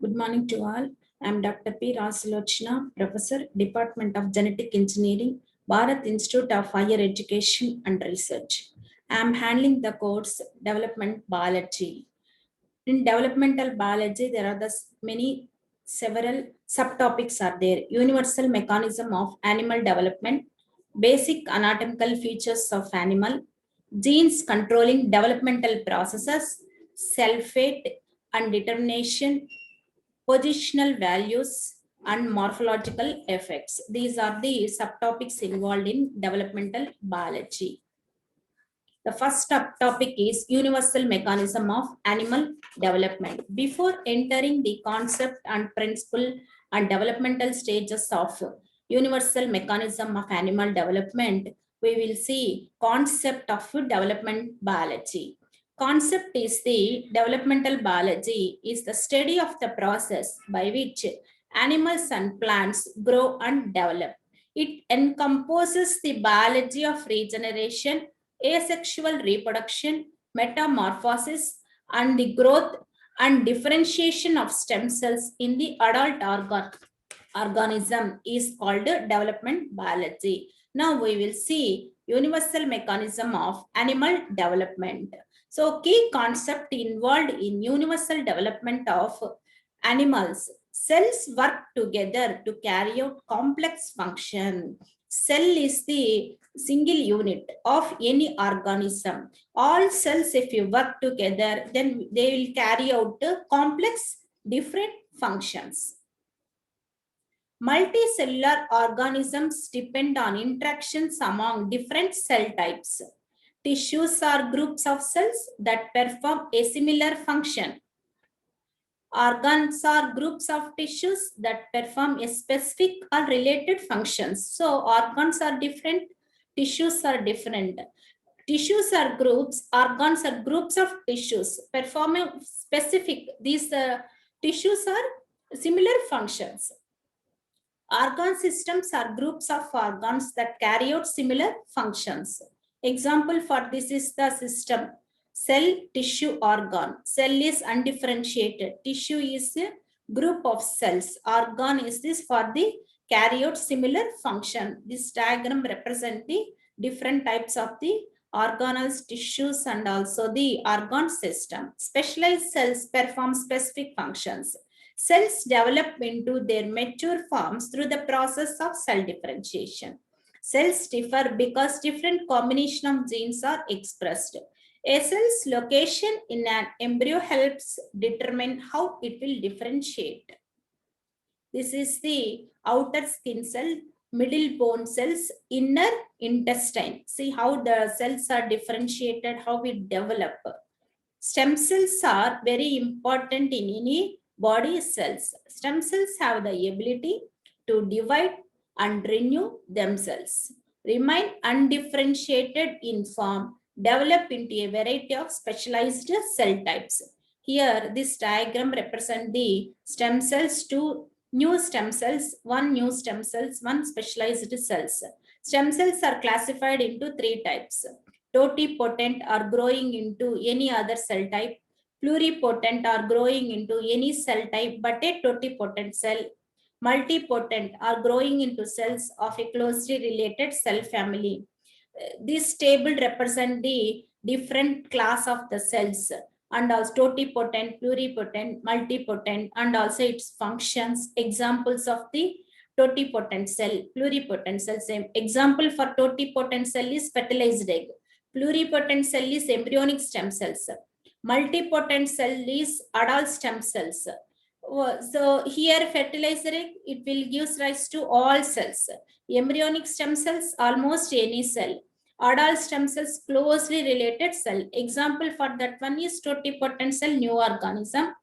Good morning to all. I am Dr. P. Rasilochna, Professor, Department of Genetic Engineering, Bharat Institute of Higher Education and Research. I am handling the course Development Biology. In developmental biology, there are several subtopics are there. Universal mechanism of animal development, basic anatomical features of animal, genes controlling developmental processes, cell fate and determination, positional values, and morphological effects. These are the subtopics involved in developmental biology. The first topic is universal mechanism of animal development. Before entering the concept and principle and developmental stages of universal mechanism of animal development, we will see concept of development biology. Concept is the developmental biology is the study of the process by which animals and plants grow and develop. It encompasses the biology of regeneration, asexual reproduction, metamorphosis, and the growth and differentiation of stem cells in the adult organism is called development biology. Now we will see universal mechanism of animal development. So key concept involved in universal development of animals. Cells work together to carry out complex function. Cell is the single unit of any organism. All cells, if you work together, then they will carry out complex different functions. Multicellular organisms depend on interactions among different cell types. Tissues are groups of cells that perform a similar function. Organs are groups of tissues that perform a specific or related functions. So organs are different, tissues are different. Tissues are groups, organs are groups of tissues performing specific. These tissues are similar functions. Organ systems are groups of organs that carry out similar functions. Example for this is the system cell, tissue, organ. Cell is undifferentiated. Tissue is a group of cells. Organ is this for the carry out similar function. This diagram represents the different types of the organelles, tissues, and also the organ system. Specialized cells perform specific functions. Cells develop into their mature forms through the process of cell differentiation. Cells differ because different combination of genes are expressed. A cell's location in an embryo helps determine how it will differentiate. This is the outer skin cell, middle bone cells, inner intestine. See how the cells are differentiated, how we develop. Stem cells are very important in any body cells. Stem cells have the ability to divide and renew themselves, remain undifferentiated in form, develop into a variety of specialized cell types. Here, this diagram represents the stem cells, two new stem cells, one new stem cells, one specialized cells. Stem cells are classified into three types. Totipotent are growing into any other cell type. Pluripotent are growing into any cell type but a totipotent cell. Multipotent are growing into cells of a closely related cell family. This table represents the different class of the cells and also totipotent, pluripotent, multipotent, and also its functions. Examples of the totipotent cell, pluripotent cell. Same example for totipotent cell is fertilized egg. Pluripotent cell is embryonic stem cells. Multipotent cell is adult stem cells. So here fertilizer egg, it will give rise to all cells. Embryonic stem cells, almost any cell. Adult stem cells, closely related cell. Example for that one is totipotent cell, new organism.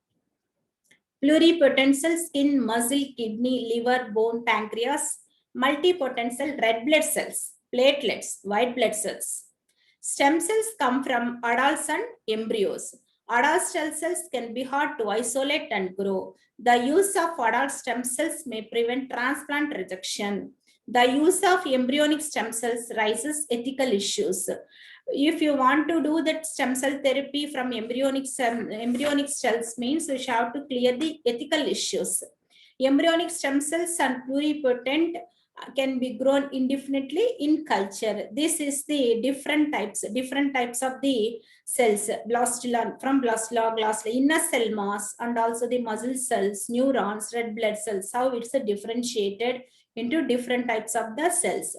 Pluripotent cell, skin, muscle, kidney, liver, bone, pancreas. Multipotent cell, red blood cells, platelets, white blood cells. Stem cells come from adults and embryos. Adult stem cells can be hard to isolate and grow. The use of adult stem cells may prevent transplant rejection. The use of embryonic stem cells raises ethical issues. If you want to do that stem cell therapy from embryonic cells means you have to clear the ethical issues. Embryonic stem cells and pluripotent can be grown indefinitely in culture. This is the different types of the cells, blastula, from blastula, glastula, inner cell mass, and also the muscle cells, neurons, red blood cells, how it's differentiated into different types of the cells.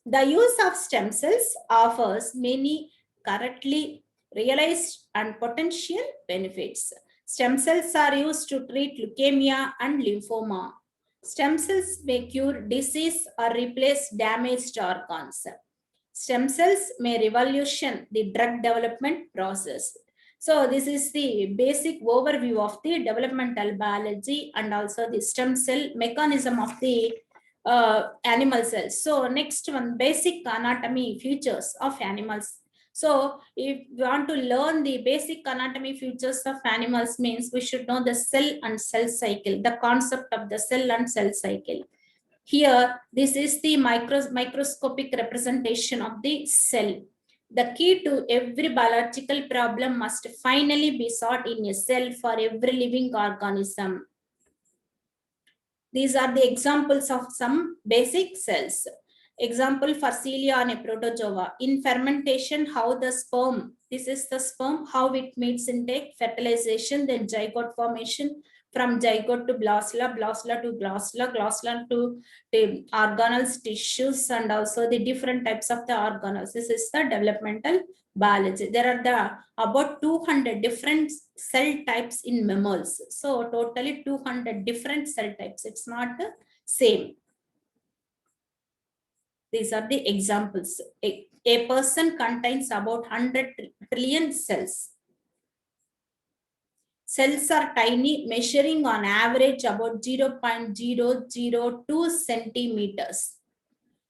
The use of stem cells offers many correctly realized and potential benefits. Stem cells are used to treat leukemia and lymphoma. Stem cells may cure disease or replace damaged organs. Stem cells may revolution the drug development process. So this is the basic overview of the developmental biology and also the stem cell mechanism of the animal cells. So next one, basic anatomy features of animals. So if we want to learn the basic anatomy features of animals means we should know the cell and cell cycle, the concept of the cell and cell cycle. Here, this is the microscopic representation of the cell. The key to every biological problem must finally be sought in a cell for every living organism. These are the examples of some basic cells. Example for cilia and a protozoa. In fermentation, how the sperm, this is the sperm, how it meets intake, fertilization, then zygote formation, from zygote to blastula, blastula to blastula, blastula to organelles, tissues, and also the different types of the organelles. This is the developmental biology. There are the about 200 different cell types in mammals. So totally 200 different cell types. It's not the same. These are the examples. A person contains about 100 trillion cells. Cells are tiny, measuring on average about 0.002 centimeters.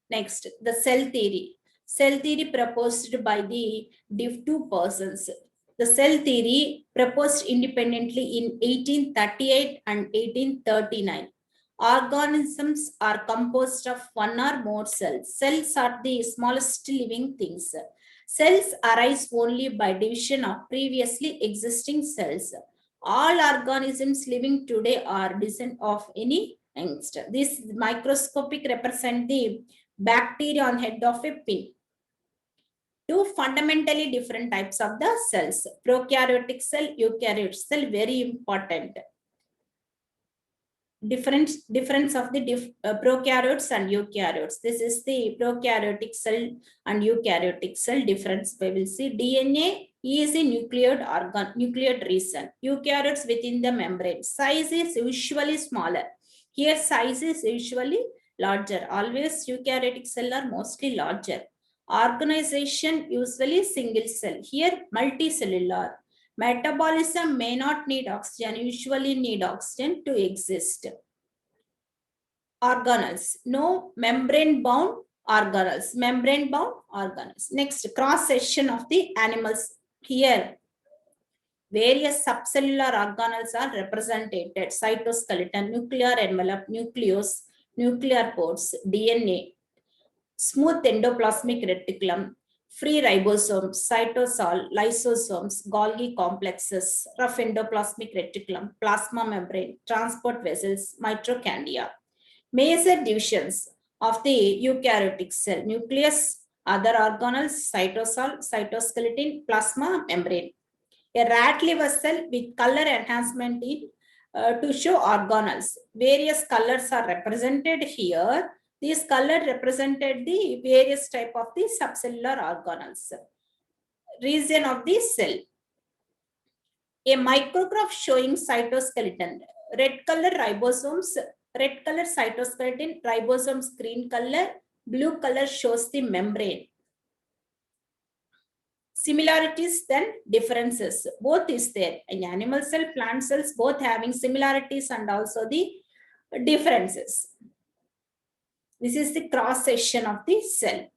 Next, the cell theory. Cell theory proposed by the two persons. The cell theory proposed independently in 1838 and 1839. Organisms are composed of one or more cells. Cells are the smallest living things. Cells arise only by division of previously existing cells. All organisms living today are descent of any youngster. This microscopic represent the bacteria on head of a pin. Two fundamentally different types of the cells, prokaryotic cell, eukaryotic cell, very important. Difference of the prokaryotes and eukaryotes. This is the prokaryotic cell and eukaryotic cell difference. We will see DNA is a nucleated region. Eukaryotes within the membrane. Size is usually smaller. Here size is usually larger. Always eukaryotic cell are mostly larger. Organization usually single cell. Here multicellular. Metabolism may not need oxygen, usually need oxygen to exist. Organelles, no membrane-bound organelles, membrane-bound organelles. Next, cross-section of the animals. Here, various subcellular organelles are represented. Cytoskeleton, nuclear envelope, nucleus, nuclear pods, DNA, smooth endoplasmic reticulum, free ribosomes, cytosol, lysosomes, Golgi complexes, rough endoplasmic reticulum, plasma membrane, transport vessels, mitochondria. Major divisions of the eukaryotic cell: nucleus, other organelles, cytosol, cytoskeleton, plasma membrane. A rat liver cell with color enhancement in to show organelles. Various colors are represented here. These colors represented the various type of the subcellular organelles. Region of the cell. A micrograph showing cytoskeleton. Red color ribosomes, red color cytoskeleton, ribosomes green color, blue color shows the membrane. Similarities then differences. Both is there. In animal cell, plant cells, both having similarities and also the differences. This is the cross section of the cell.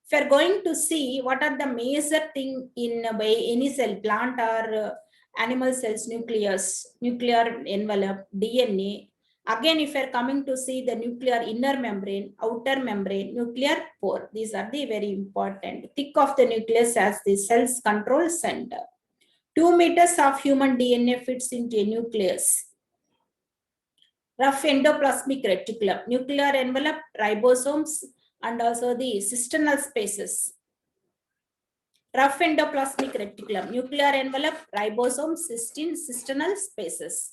If you are going to see what are the major thing in any cell, plant or animal cells, nucleus, nuclear envelope, DNA, Again, if you're coming to see the nuclear inner membrane, outer membrane, nuclear pore, these are the very important. Thick of the nucleus as the cell's control center. 2 meters of human DNA fits into a nucleus. Rough endoplasmic reticulum, nuclear envelope, ribosomes, and also the cisternal spaces. Rough endoplasmic reticulum, nuclear envelope, ribosomes, cisternal spaces.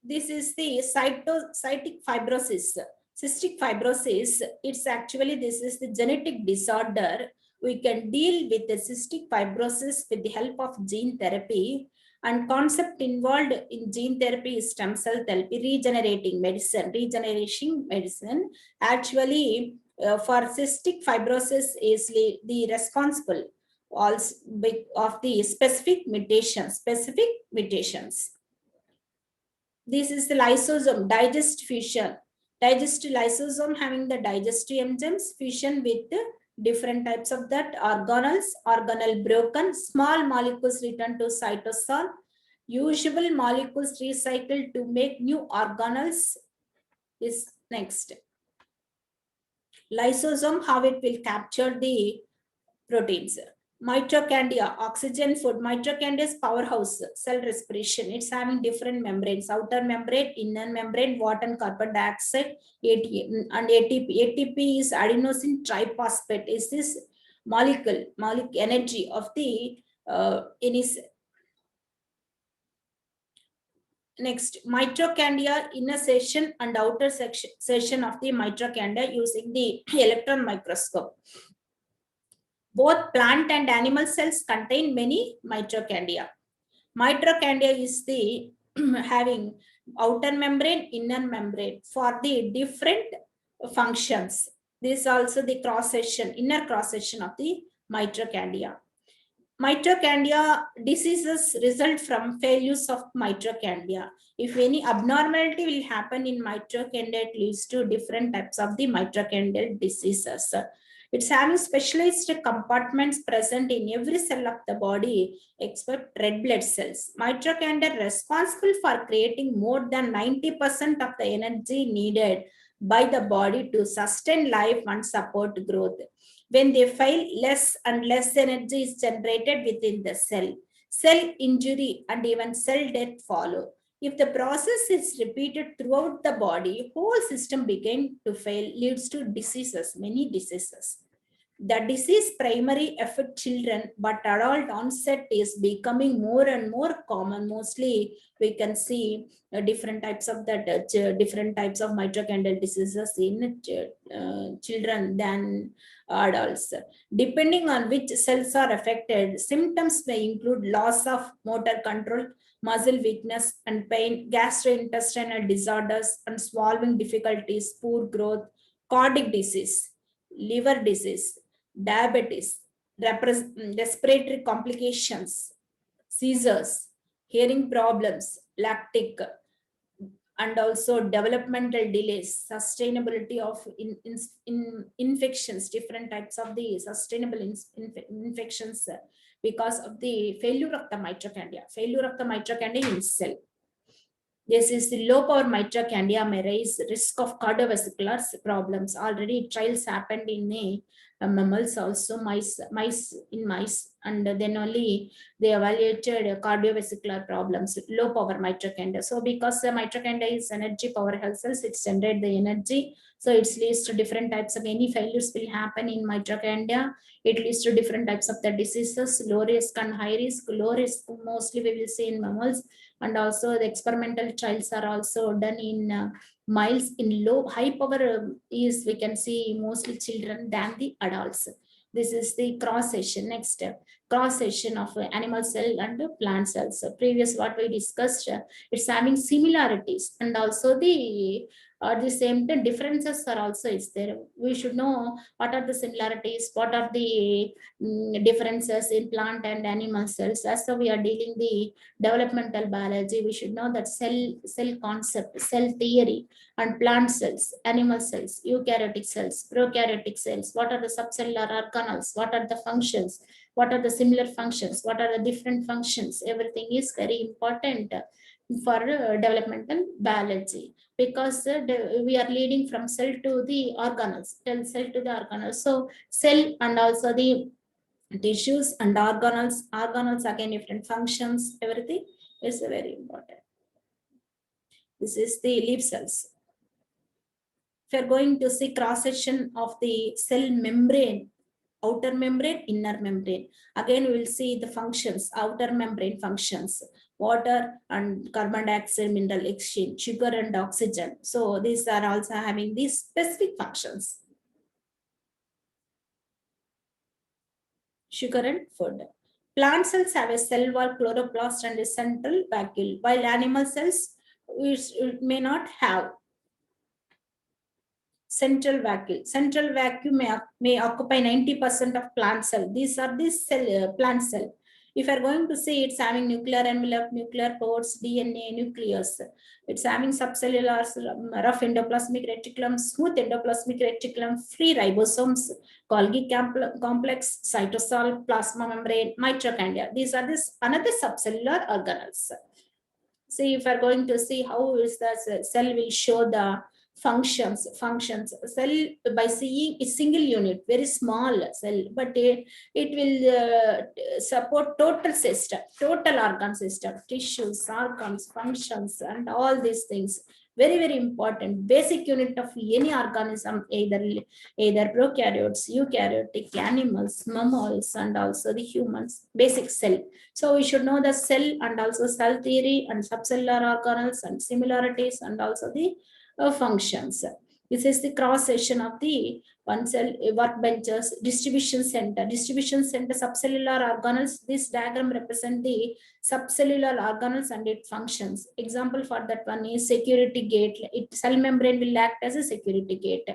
This is the cystic fibrosis. Cystic fibrosis, it's actually, this is the genetic disorder. We can deal with the cystic fibrosis with the help of gene therapy, and concept involved in gene therapy is stem cell therapy, regenerating medicine. Actually, for cystic fibrosis is the responsible also of the specific mutations. This is the lysosome, digest fusion. Digestive lysosome having the digestive enzymes, fusion with different types of that organelles, organelle broken, small molecules return to cytosol, usual molecules recycled to make new organelles. Is next. Lysosome, how it will capture the proteins. Mitochondria, oxygen food. Mitochondria is powerhouse, cell respiration. It's having different membranes, outer membrane, inner membrane, water and carbon dioxide, and ATP. ATP is adenosine triphosphate. Is this molecule energy of the Next, mitochondria, inner section and outer section of the mitochondria using the electron microscope. Both plant and animal cells contain many mitochondria. Mitochondria is the having outer membrane, inner membrane for the different functions. This is also the cross section, inner cross section of the mitochondria. Mitochondria diseases result from failures of mitochondria. If any abnormality will happen in mitochondria, it leads to different types of the mitochondrial diseases. It's having specialized compartments present in every cell of the body except red blood cells. Mitochondria are responsible for creating more than 90% of the energy needed by the body to sustain life and support growth. When they fail, less and less energy is generated within the cell. Cell injury and even cell death follow. If the process is repeated throughout the body, whole system begin to fail, leads to diseases, many diseases. The disease primary affect children, but adult onset is becoming more and more common. Mostly, we can see different types of different types of mitochondrial diseases in children than adults. Depending on which cells are affected, symptoms may include loss of motor control, muscle weakness and pain, gastrointestinal disorders and swallowing difficulties, poor growth, cardiac disease, liver disease, diabetes, respiratory complications, seizures, hearing problems, lactic, and also developmental delays, sustainability of infections, different types of the sustainable infections because of the failure of the mitochondria in cell. This is the low power mitochondria may raise risk of cardiovascular problems. Already trials happened in mammals, also mice, and then only they evaluated cardiovascular problems, low power mitochondria. So because the mitochondria is energy powerhouse cells, it generates the energy. So it leads to different types of any failures will happen in mitochondria. It leads to different types of the diseases, low risk and high risk. Low risk mostly we will see in mammals, and also the experimental trials are also done in mice. In high power is we can see mostly children than the adults. This is the cross section. Next step, cross section of animal cell and plant cells. So previous what we discussed, it's having similarities, and also the same time differences are also is there. We should know what are the similarities, what are the differences in plant and animal cells. As so we are dealing the developmental biology, we should know that cell concept, cell theory, and plant cells, animal cells, eukaryotic cells, prokaryotic cells, what are the subcellular organelles, what are the functions, what are the similar functions, what are the different functions. Everything is very important for developmental biology, because we are leading from cell to the organelles, cell to the organelles. So cell and also the tissues and organelles again different functions, everything is very important. This is the leaf cells. If you're going to see cross section of the cell membrane, outer membrane, inner membrane, again we will see the functions, outer membrane functions, water and carbon dioxide mineral exchange, sugar and oxygen. So these are also having these specific functions. Sugar and food. Plant cells have a cell wall, chloroplast and a central vacuole, while animal cells may not have central vacuole. Central vacuole may occupy 90% of plant cell. These are the cell, plant cell. If you are going to see, it's having nuclear envelope, nuclear pores, DNA, nucleus. It's having subcellular, rough endoplasmic reticulum, smooth endoplasmic reticulum, free ribosomes, Golgi complex, cytosol, plasma membrane, mitochondria. These are this another subcellular organelles. See, if we're going to see how is the cell will show the functions. Cell, by seeing a single unit, very small cell, but it will support total system, total organ system, tissues, organs, functions, and all these things. Very important basic unit of any organism, either prokaryotes, eukaryotic, animals, mammals, and also the humans. Basic cell. So we should know the cell and also cell theory and subcellular organelles and similarities and also the functions. This is the cross section of the one cell workbenches, distribution center. Distribution center, subcellular organelles. This diagram represents the subcellular organelles and its functions. Example for that one is security gate. Cell membrane will act as a security gate.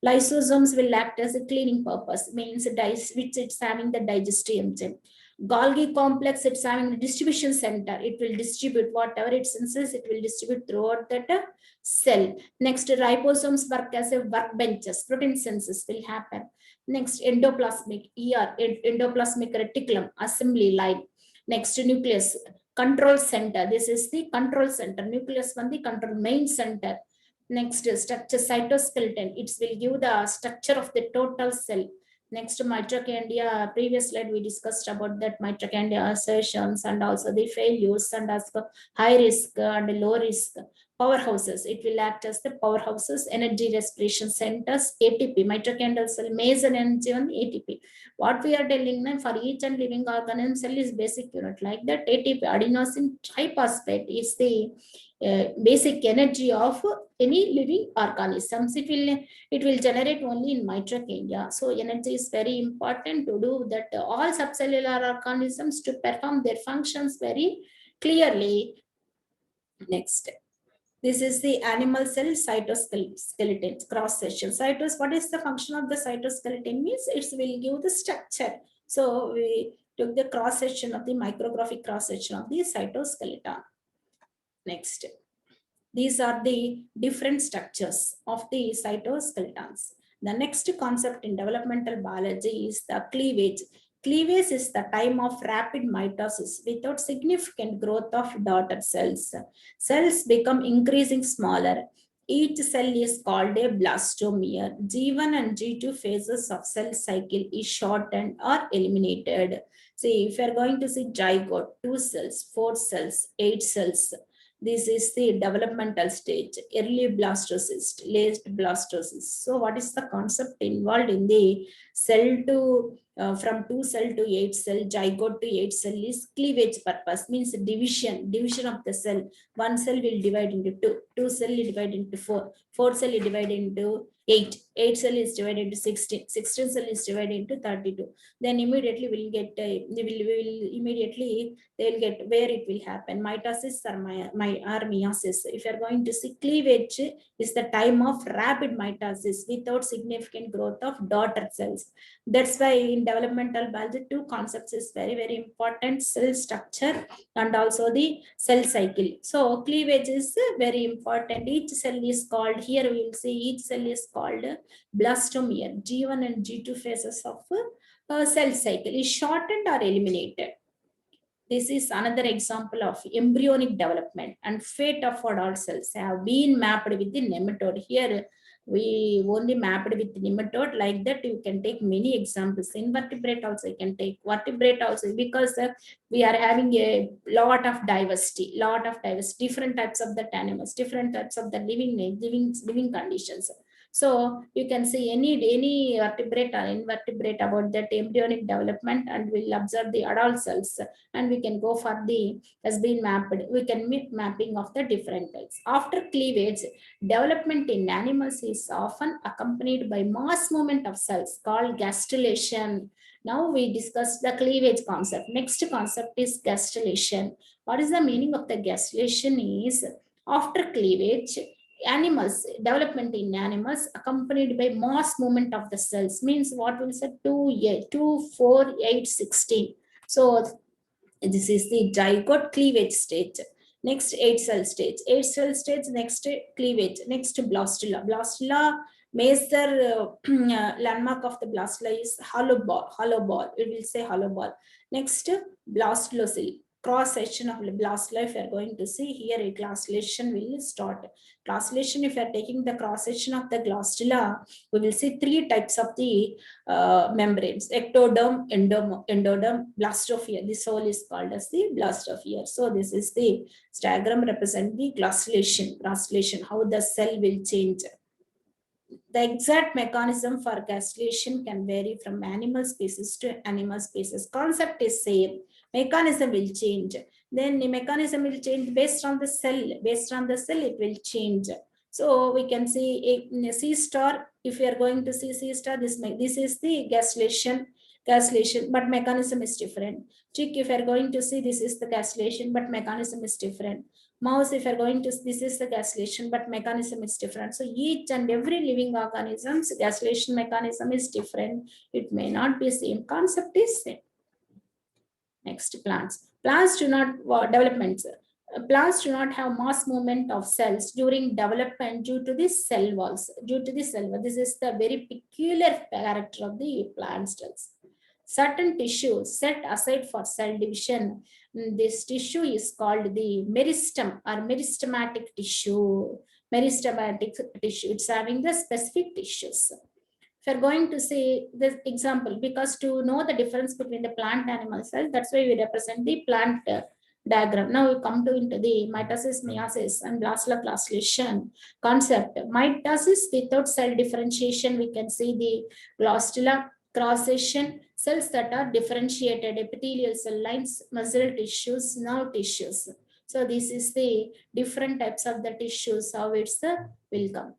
Lysosomes will act as a cleaning purpose, means which it's having the digestive enzyme. Golgi complex, it's having a distribution center. It will distribute whatever it senses, it will distribute throughout that cell. Next, ribosomes work as a workbenches. Protein synthesis will happen. Next, endoplasmic, endoplasmic reticulum, assembly line. Next, nucleus, control center. This is the control center. Nucleus one, the control main center. Next, structure, cytoskeleton. It will give the structure of the total cell. Next, mitochondria. Previous slide we discussed about that mitochondria assertions and also the failures and also high risk and low risk. Powerhouses. It will act as the powerhouses, energy respiration centers, ATP, mitochondrial cell, major energy on ATP. What we are telling them, for each and living organism, cell is basic unit. Like that, ATP, adenosine triphosphate, is the basic energy of any living organisms. It will generate only in mitochondria. So energy is very important to do that. All subcellular organisms to perform their functions very clearly. Next. This is the animal cell cytoskeleton cross section. What is the function of the cytoskeleton? Means it will give the structure. So we took the cross section of the micrographic cross section of the cytoskeleton. Next. These are the different structures of the cytoskeletons. The next concept in developmental biology is the cleavage. Cleavage is the time of rapid mitosis without significant growth of daughter cells. Cells become increasing smaller. Each cell is called a blastomere. G1 and G2 phases of cell cycle is shortened or eliminated. See, if you are going to see zygote, 2 cells, 4 cells, 8 cells, this is the developmental stage, early blastocyst, late blastocyst. So what is the concept involved in the cell to, from 2 cell to 8 cell, zygote to 8 cell is cleavage purpose, means division of the cell. One cell will divide into 2, 2 cell will divide into 4, 4 cell will divide into 8, 8 cell is divided into 16, 16 cell is divided into 32. Then immediately we'll get, immediately they will get where it will happen, mitosis or meiosis. If you are going to see, cleavage is the time of rapid mitosis without significant growth of daughter cells. That's why in developmental biology, 2 concepts is very important: cell structure and also the cell cycle. So cleavage is very important. Each cell is called, here we will see each cell is called blastomere. G1 and G2 phases of cell cycle is shortened or eliminated. This is another example of embryonic development and fate of adult cells have been mapped with the nematode. Here we only mapped with nematode. Like that you can take many examples. Invertebrate also you can take, vertebrate also, because we are having a lot of diversity, different types of the animals, different types of the living conditions. So you can see any vertebrate or invertebrate about that embryonic development, and we'll observe the adult cells, and we can go for the has been mapped. We can make mapping of the different types. After cleavage, development in animals is often accompanied by mass movement of cells called gastrulation. Now we discussed the cleavage concept. Next concept is gastrulation. What is the meaning of the gastrulation? Is after cleavage, animals development in animals accompanied by mass movement of the cells, means what we said 2, 4, 8, 16. So this is the zygote cleavage stage. Next, 8 cell stage. 8 cell stage, next cleavage. Next, blastula. Blastula, major landmark of the blastula is hollow ball. Hollow ball. We will say hollow ball. Next, blastulocele. Cross section of the blastula. If you are going to see here, a glaciation will start. Glaciation, if you are taking the cross section of the blastula, we will see 3 types of the membranes: ectoderm, endoderm, blastosphere. This whole is called as the blastosphere. So this is the diagram represent the glaciation, how the cell will change. The exact mechanism for gastrulation can vary from animal species to animal species. Concept is same. Mechanism will change. Then the mechanism will change based on the cell. Based on the cell, it will change. So we can see a C star. If we are going to see C star, this is the gastrulation, but mechanism is different. Chick, if you are going to see, this is the gastrulation, but mechanism is different. Mouse, if you're going to, this is the gastrulation, but mechanism is different. So each and every living organism's gastrulation mechanism is different. It may not be same. Concept is same. Next, plants. Plants do not development. Plants do not have mass movement of cells during development due to the cell walls. Due to the cell wall, this is the very peculiar character of the plant cells. Certain tissues set aside for cell division. This tissue is called the meristem or meristematic tissue. Meristematic tissue. It's having the specific tissues. If you're going to say this example, because to know the difference between the plant and animal cells, that's why we represent the plant diagram. Now we come to into the mitosis, meiosis, and blastula concept. Mitosis without cell differentiation, we can see the blastula cross section, cells that are differentiated, epithelial cell lines, muscle tissues, nerve tissues. So this is the different types of the tissues, how it's the will come.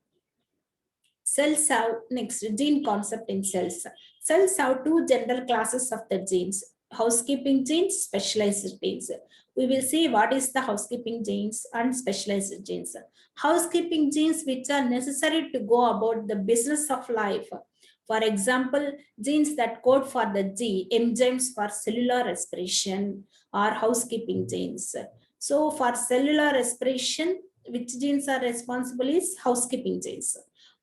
Cells have, next, gene concept in cells. Cells have 2 general classes of the genes: housekeeping genes, specialized genes. We will see what is the housekeeping genes and specialized genes. Housekeeping genes which are necessary to go about the business of life. For example, genes that code for the enzymes for cellular respiration are housekeeping genes. So for cellular respiration, which genes are responsible is housekeeping genes.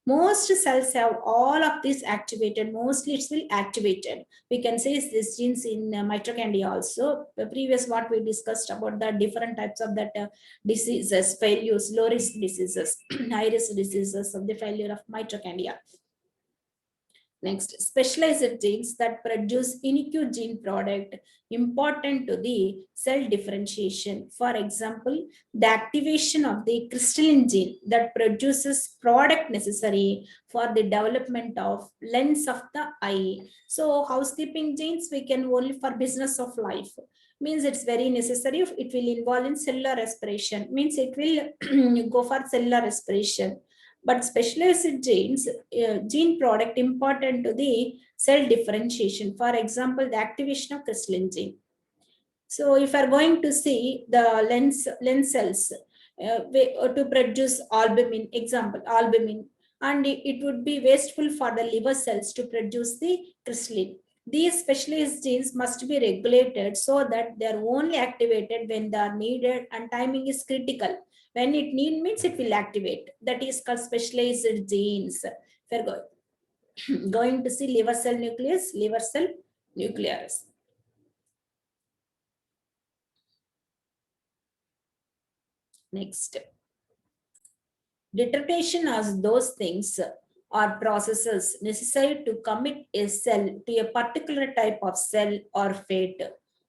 Most cells have all of this activated. Mostly it's will activated. We can say this genes in mitochondria also. The previous what we discussed about the different types of that diseases, failures, low risk diseases, high risk diseases of the failure of mitochondria. Next, specialized genes that produce unique gene product important to the cell differentiation. For example, the activation of the crystalline gene that produces product necessary for the development of lens of the eye. So housekeeping genes we can only for business of life. Means it's very necessary. It will involve in cellular respiration. Means it will go for cellular respiration. But specialized genes, gene product important to the cell differentiation. For example, the activation of crystalline gene. So if you are going to see the lens cells to produce albumin, example, albumin, and it would be wasteful for the liver cells to produce the crystalline. These specialized genes must be regulated so that they are only activated when they are needed, and timing is critical. When it need means it will activate. That is called specialized genes. If you're going to see liver cell nucleus, liver cell, nucleus. Next, determination as those things or processes necessary to commit a cell to a particular type of cell or fate.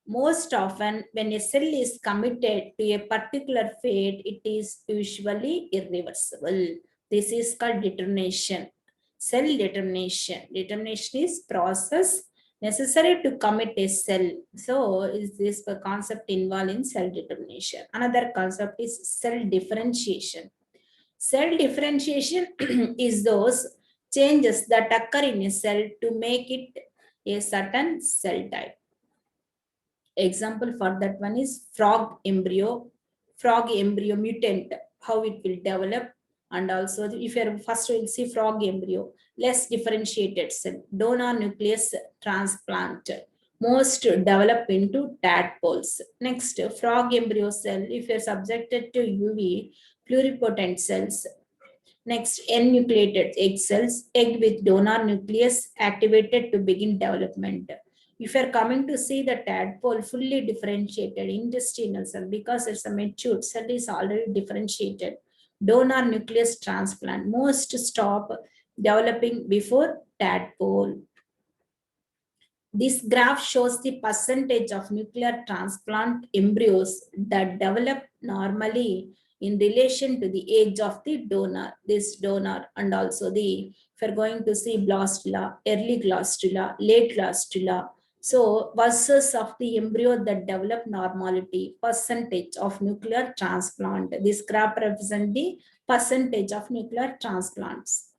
Most often, when a cell is committed to a particular fate, it is usually irreversible. This is called determination. Cell determination. Determination is process necessary to commit a cell. So, is this the concept involved in cell determination? Another concept is cell differentiation. Cell differentiation is those changes that occur in a cell to make it a certain cell type. Example for that one is frog embryo mutant, how it will develop. And also if you're first we'll see frog embryo, less differentiated cell, donor nucleus transplant, most develop into tadpoles. Next, frog embryo cell, if you're subjected to UV, pluripotent cells. Next, N-nucleated egg cells, egg with donor nucleus activated to begin development. If you are coming to see the tadpole fully differentiated intestinal cell, because it's a mature cell is already differentiated, donor nucleus transplant, most stop developing before tadpole. This graph shows the percentage of nuclear transplant embryos that develop normally in relation to the age of the donor, this donor, and also the, if you're going to see blastula, early blastula, late blastula. So versus of the embryo that develop normality, percentage of nuclear transplant. This graph represents the percentage of nuclear transplants.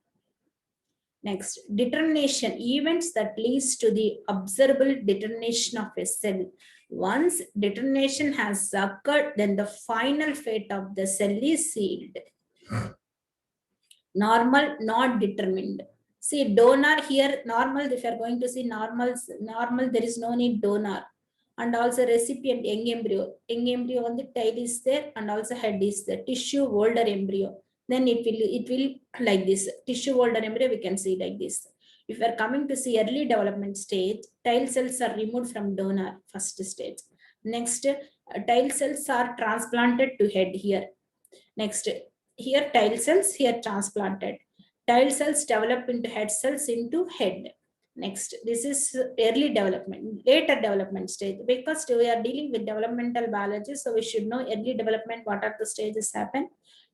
Next, determination, events that leads to the observable determination of a cell. Once determination has occurred, then the final fate of the cell is sealed. Normal, not determined. See, donor here, normal, if you are going to see normal, there is no need donor. And also recipient, young embryo on the tail is there, and also head is there. Tissue holder embryo, then it will like this. Tissue holder embryo, we can see like this. If we are coming to see early development stage, tail cells are removed from donor, first stage. Next, tail cells are transplanted to head here. Next, here tail cells, here transplanted. Tail cells develop into head cells into head. Next, this is early development, later development stage. Because we are dealing with developmental biology, so we should know early development, what are the stages happen.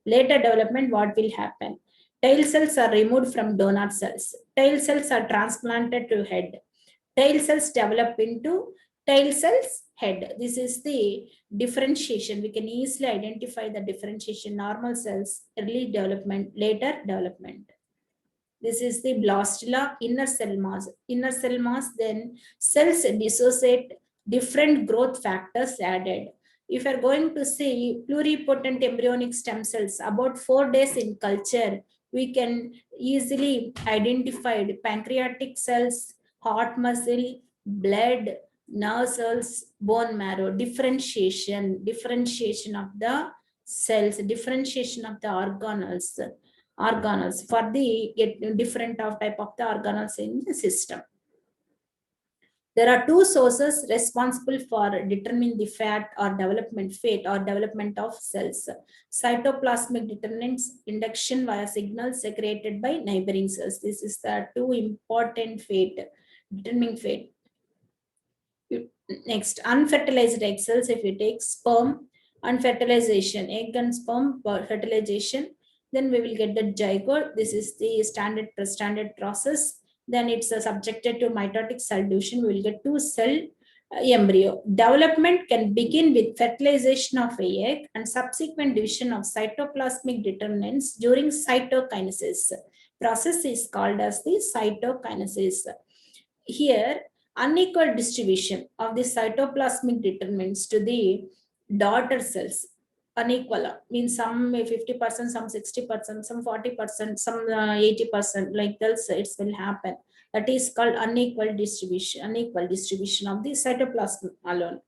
Later development, what will happen. Tail cells are removed from donor cells. Tail cells are transplanted to head. Tail cells develop into tail cells head. This is the differentiation. We can easily identify the differentiation. Normal cells, early development, later development. This is the blastula, inner cell mass. Inner cell mass, then cells dissociate, different growth factors added. If you are going to see pluripotent embryonic stem cells, about 4 days in culture, we can easily identify pancreatic cells, heart muscle, blood, nerve cells, bone marrow, differentiation of the cells, differentiation of the organelles for the different of type of the organelles in the system. There are two sources responsible for determining the fate or development of cells. Cytoplasmic determinants, induction via signals secreted by neighboring cells. This is the two important determining fate. Next, unfertilized egg cells, if you take sperm, unfertilization, egg and sperm fertilization, then we will get the zygote. This is the standard process. Then it's subjected to mitotic cell division. We will get two cell embryo. Development can begin with fertilization of a egg and subsequent division of cytoplasmic determinants during cytokinesis. Process is called as the cytokinesis. Here, unequal distribution of the cytoplasmic determinants to the daughter cells, unequal means some 50%, some 60%, some 40%, some 80%, like this it will happen. That is called unequal distribution of the cytoplasm alone.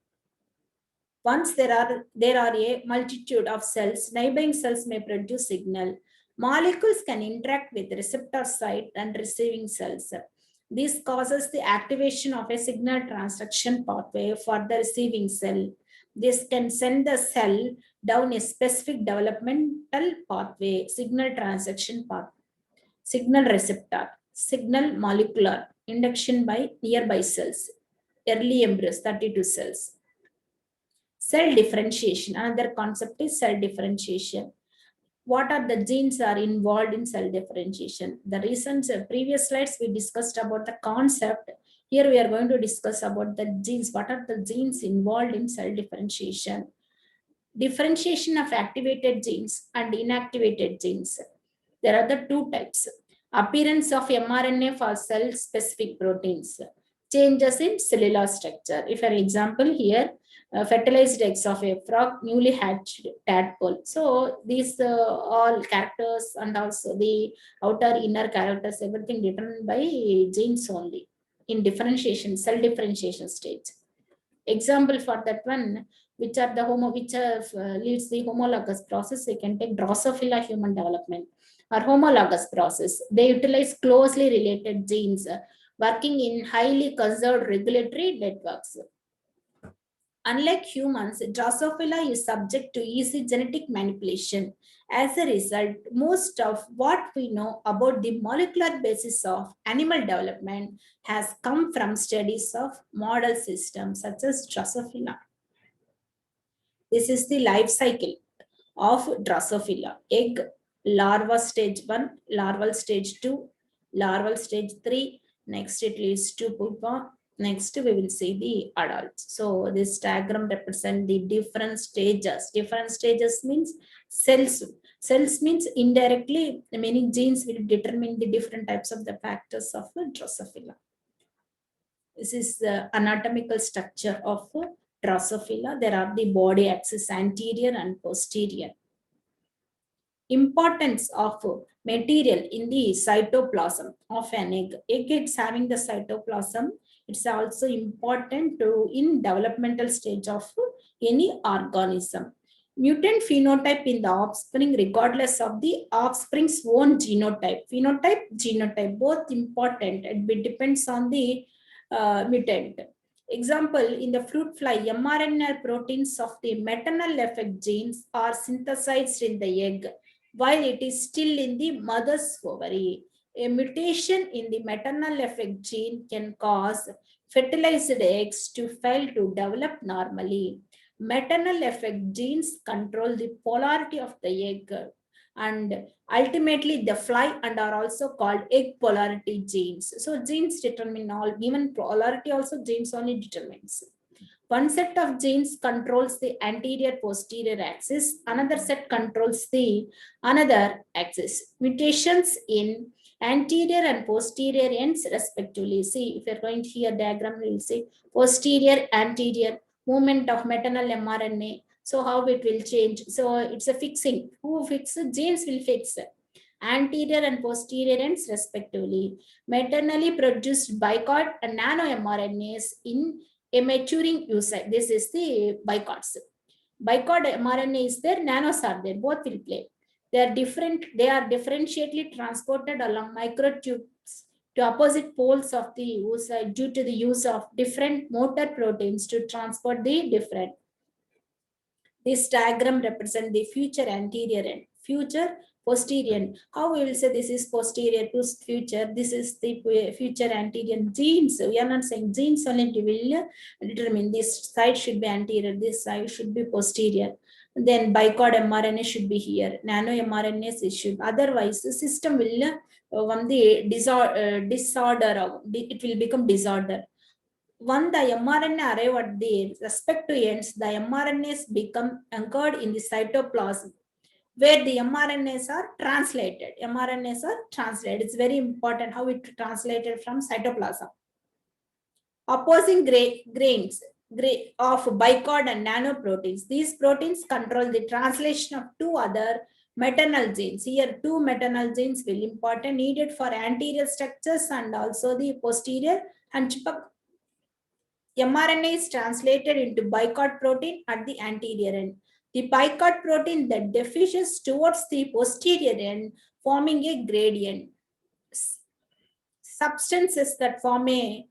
Once there are a multitude of cells, neighboring cells may produce signal. Molecules can interact with receptor site and receiving cells. This causes the activation of a signal transduction pathway for the receiving cell. This can send the cell down a specific developmental pathway, signal transduction path, signal receptor, signal molecular, induction by nearby cells, early embryos, 32 cells. Cell differentiation, another concept is cell differentiation. What are the genes are involved in cell differentiation? The recent previous slides we discussed about the concept. Here we are going to discuss about the genes. What are the genes involved in cell differentiation? Differentiation of activated genes and inactivated genes. There are the two types. Appearance of mRNA for cell-specific proteins. Changes in cellular structure. If an example here, fertilized eggs of a frog, newly hatched tadpole. So these all characters and also the outer inner characters, everything determined by genes only in differentiation, cell differentiation stage. Example for that one, which are the leads the homologous process. We can take Drosophila human development or homologous process. They utilize closely related genes working in highly conserved regulatory networks. Unlike humans, Drosophila is subject to easy genetic manipulation. As a result, most of what we know about the molecular basis of animal development has come from studies of model systems such as Drosophila. This is the life cycle of Drosophila. Egg, larva stage 1, larval stage 2, larval stage 3. Next it leads to pupa. Next we will see the adults. So this diagram represents the different stages. Different stages means cells. Cells means indirectly many genes will determine the different types of the factors of Drosophila. This is the anatomical structure of Drosophila. There are the body axis anterior and posterior. Importance of material in the cytoplasm of an egg. Egg is having the cytoplasm. It's also important to in developmental stage of any organism. Mutant phenotype in the offspring regardless of the offspring's own genotype. Phenotype, genotype, both important. It depends on the mutant. Example, in the fruit fly, mRNA proteins of the maternal effect genes are synthesized in the egg while it is still in the mother's ovary. A mutation in the maternal effect gene can cause fertilized eggs to fail to develop normally. Maternal effect genes control the polarity of the egg and ultimately the fly and are also called egg polarity genes. So genes determine all, even polarity also genes only determines. One set of genes controls the anterior posterior axis, another set controls the another axis. Mutations in anterior and posterior ends respectively. See, if you're going to here diagram, we'll see posterior, anterior, movement of maternal mRNA. So how it will change? So it's a fixing. Who fixes? Genes will fix anterior and posterior ends respectively. Maternally produced bicod and nano mRNAs in a maturing oocyte. This is the bicods. Bicod mRNA is there, nanos are there, both will play. They are different, they are differentiately transported along microtubes to opposite poles of the oocyte due to the use of different motor proteins to transport the different. This diagram represents the future anterior end, future posterior end. How we will say this is posterior to future, this is the future anterior genes. We are not saying genes only will determine this side should be anterior, this side should be posterior. Then bicod mRNA should be here, nano mRNA should. Otherwise, the system will the disorder, it will become disorder. When the mRNA arrive at the respective ends, the mRNAs become anchored in the cytoplasm, where the mRNAs are translated. mRNAs are translated. It's very important how it translated from cytoplasm. Opposing grains of bicod and nanoproteins. These proteins control the translation of two other maternal genes. Here, two maternal genes will important needed for anterior structures and also the posterior hunchback. mRNA is translated into bicod protein at the anterior end. The bicod protein that diffuses towards the posterior end, forming a gradient. substances that form a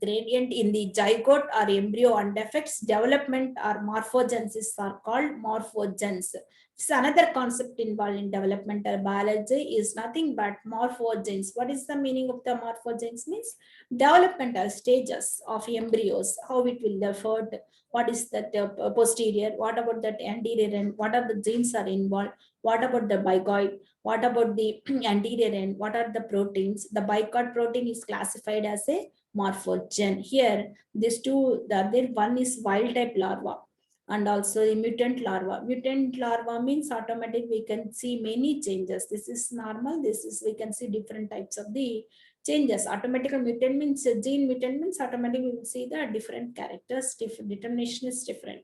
gradient in the zygote or embryo and affects development or morphogenesis are called morphogens. It's another concept involved in developmental biology is nothing but morphogens. What is the meaning of the morphogens? Means developmental stages of embryos, how it will differ, what is that posterior, what about that anterior end, what are the genes are involved, what about the bigoid, what about the anterior end, what are the proteins. The bigoid protein is classified as a morphogen. Here, these two, the other one is wild type larva and also the mutant larva. Mutant larva means automatic, we can see many changes. This is normal, this is, we can see different types of the changes. Automatically mutant means gene mutant means automatically we will see the different characters, different determination is different.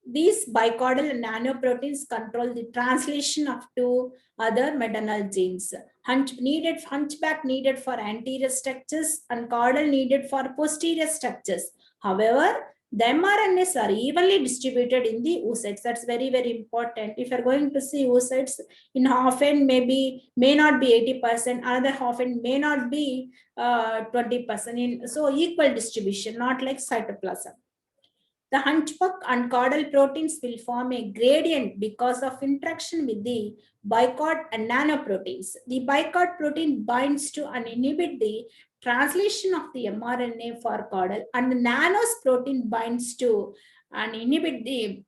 These bicaudal nanoproteins control the translation of two other maternal genes. Hunchback needed for anterior structures and caudal needed for posterior structures. However, the mRNAs are evenly distributed in the oocytes. That's very, very important. If you're going to see oocytes, in half end maybe may not be 80%, another half end may not be 20%. So equal distribution, not like cytoplasm. The hunchback and caudal proteins will form a gradient because of interaction with the bicod and nanoproteins. The bicod protein binds to and inhibit the translation of the mRNA for caudal, and the nanos protein binds to and inhibit the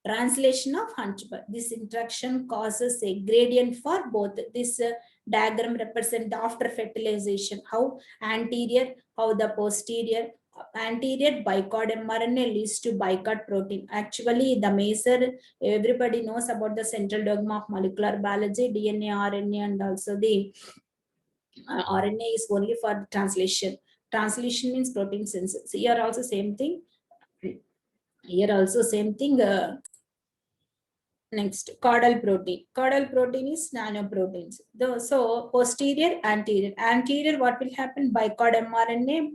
translation of hunchback. This interaction causes a gradient for both. This diagram represents after fertilization, how anterior, how the posterior. Anterior bicod mRNA leads to bicod protein. Actually, the major, everybody knows about the central dogma of molecular biology, DNA, RNA, and also the RNA is only for translation. Translation means protein synthesis. Here also same thing. Here also same thing. Next, caudal protein. Caudal protein is nanoproteins. So posterior, anterior. Anterior, what will happen? Bicod mRNA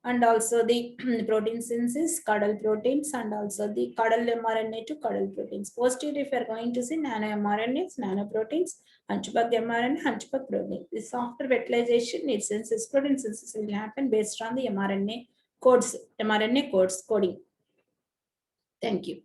and also the protein synthesis, caudal proteins, and also the caudal mRNA to caudal proteins. Posterior, if you are going to see nano mRNAs, nanoproteins, hunchback mRNA, hunchback protein. This after fertilization, its synthesis, protein synthesis will happen based on the mRNA codes, mRNA codes coding. Thank you.